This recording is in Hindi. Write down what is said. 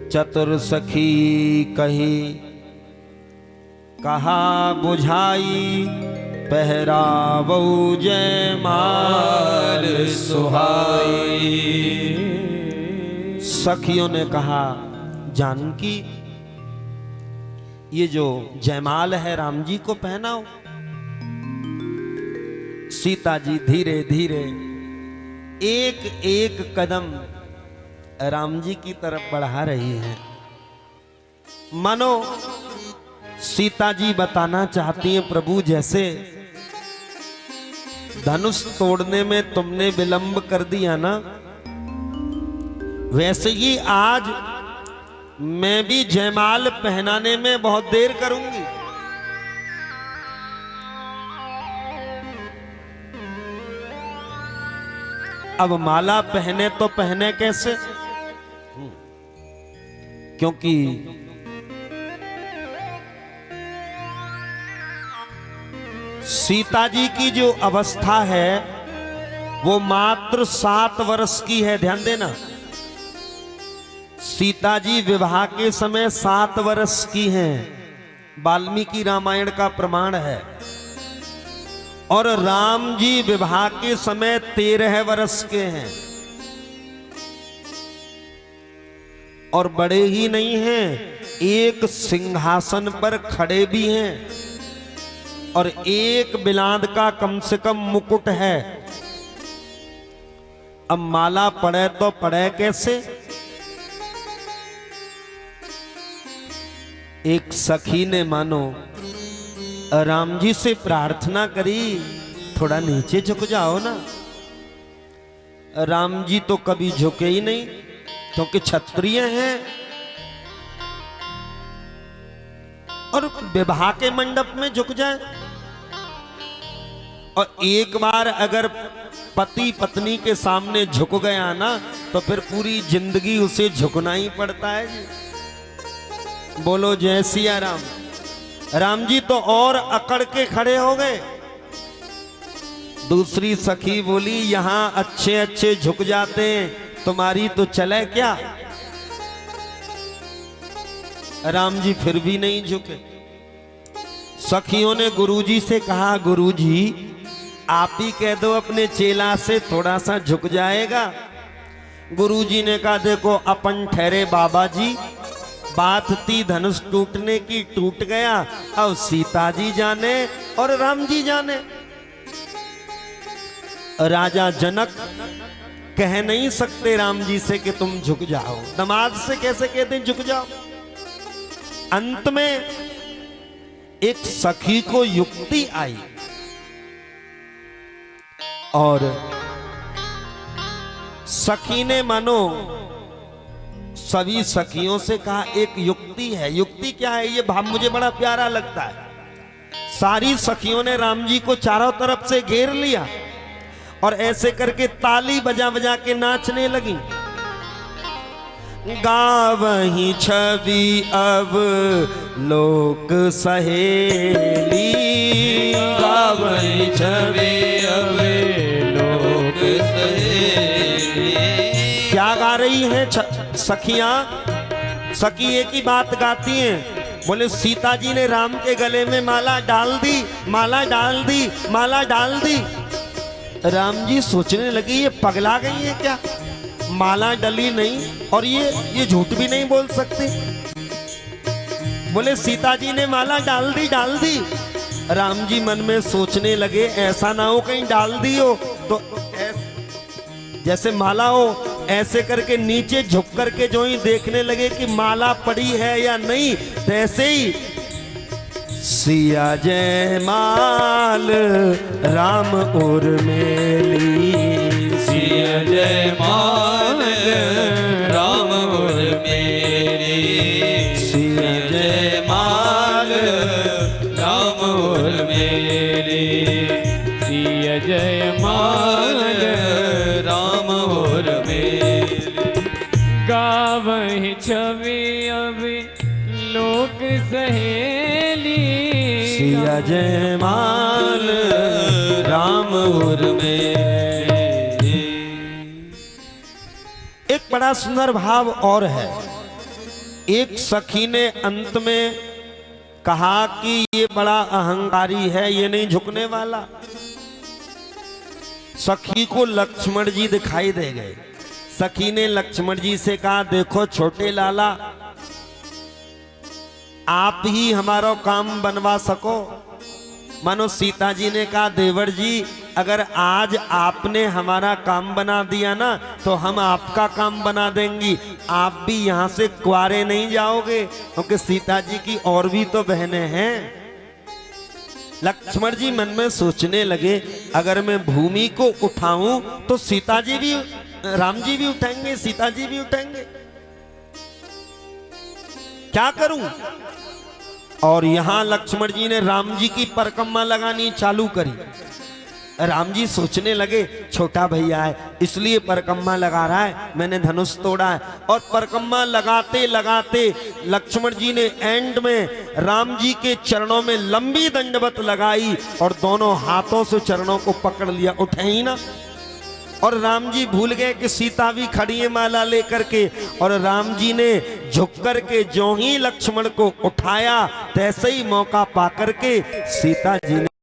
चतुर सखी कही कहा बुझाई, पहरावो जयमाल सुहाई। सखियों ने कहा जानकी ये जो जयमाल है राम जी को पहनाओ। सीता जी धीरे धीरे एक एक कदम राम जी की तरफ बढ़ा रही हैं। मानो सीता जी बताना चाहती हैं प्रभु जैसे धनुष तोड़ने में तुमने विलंब कर दिया ना, वैसे ही आज मैं भी जयमाल पहनाने में बहुत देर करूंगी। अब माला पहने तो पहने कैसे, क्योंकि सीता जी की जो अवस्था है वो मात्र 7 वर्ष की है। ध्यान देना, सीता जी विवाह के समय 7 वर्ष की हैं, वाल्मीकि रामायण का प्रमाण है। और राम जी विवाह के समय 13 वर्ष के हैं। और बड़े ही नहीं हैं, एक सिंहासन पर खड़े भी हैं और एक बिलाद का कम से कम मुकुट है। अब माला पड़े तो पड़े कैसे। एक सखी ने मानो राम जी से प्रार्थना करी, थोड़ा नीचे झुक जाओ ना। राम जी तो कभी झुके ही नहीं क्योंकि क्षत्रिय हैं और विवाह के मंडप में झुक जाए। और एक बार अगर पति पत्नी के सामने झुक गया ना तो फिर पूरी जिंदगी उसे झुकना ही पड़ता है जी। बोलो जय सिया राम। राम जी तो और अकड़ के खड़े हो गए। दूसरी सखी बोली यहां अच्छे अच्छे झुक जाते हैं, तुम्हारी तो चले क्या। राम जी फिर भी नहीं झुके। सखियों ने गुरुजी से कहा गुरुजी आप ही कह दो अपने चेला से थोड़ा सा झुक जाएगा। गुरुजी ने कहा देखो अपन ठहरे बाबा जी, बात थी धनुष टूटने की, टूट गया। अब सीता जी जाने और राम जी जाने। राजा जनक कह नहीं सकते राम जी से कि तुम झुक जाओ, दामाद से कैसे कहते झुक जाओ। अंत में एक सखी को युक्ति आई और सखी ने मानो सभी सखियों से कहा एक युक्ति है। युक्ति क्या है, ये भाव मुझे बड़ा प्यारा लगता है। सारी सखियों ने राम जी को चारों तरफ से घेर लिया और ऐसे करके ताली बजा बजा के नाचने लगी। गावहीं छवि अब लोक सहेली, गावहीं छवि अब लोक सहेली। क्या गा रही हैं सखियां। सखी एक ही बात गाती हैं, बोले सीता जी ने राम के गले में माला डाल दी, माला डाल दी, माला डाल दी। राम जी सोचने लगे ये पगला गई है क्या, माला डली नहीं और ये झूठ भी नहीं बोल सकती। बोले सीता जी ने माला डाल दी, डाल दी। राम जी मन में सोचने लगे ऐसा ना हो कहीं डाल दी हो तो जैसे माला हो, ऐसे करके नीचे झुक करके जो ही देखने लगे कि माला पड़ी है या नहीं। तैसे ही सिया जयमाल राम और मेली, सिया जयमाल राम और मेली, सिया जयमाल राम और मेली, सिया जयमाल राम और मेली। गावहीं छवि अब लोक सहेली, सिया जयमाल राम और मेली। एक बड़ा सुंदर भाव और है। एक सखी ने अंत में कहा कि ये बड़ा अहंकारी है, ये नहीं झुकने वाला। सखी को लक्ष्मण जी दिखाई दे गए। सखी ने लक्ष्मण जी से कहा, देखो छोटे लाला, आप ही हमारा काम बनवा सको। मानो सीता जी ने कहा, देवर जी अगर आज आपने हमारा काम बना दिया ना तो हम आपका काम बना देंगी, आप भी यहाँ से कुंवारे नहीं जाओगे, क्योंकि सीता जी की और भी तो बहनें हैं। लक्ष्मण जी मन में सोचने लगे, अगर मैं भूमि को उठाऊं तो सीता जी भी, राम जी भी उठाएंगे, सीता जी भी उठाएंगे, क्या करूं। और यहां लक्ष्मण जी ने राम जी की परिक्रमा लगानी चालू करी। राम जी सोचने लगे, छोटा भैया है इसलिए परिक्रमा लगा रहा है, मैंने धनुष तोड़ा है। और परिक्रमा लगाते लगाते लक्ष्मण जी ने एंड में राम जी के चरणों में लंबी दंडवत लगाई और दोनों हाथों से चरणों को पकड़ लिया, उठे ही ना। और राम जी भूल गए कि सीता भी खड़ी है माला लेकर के, और राम जी ने झुक कर के जो ही लक्ष्मण को उठाया, तैसे ही मौका पाकर के सीता जी ने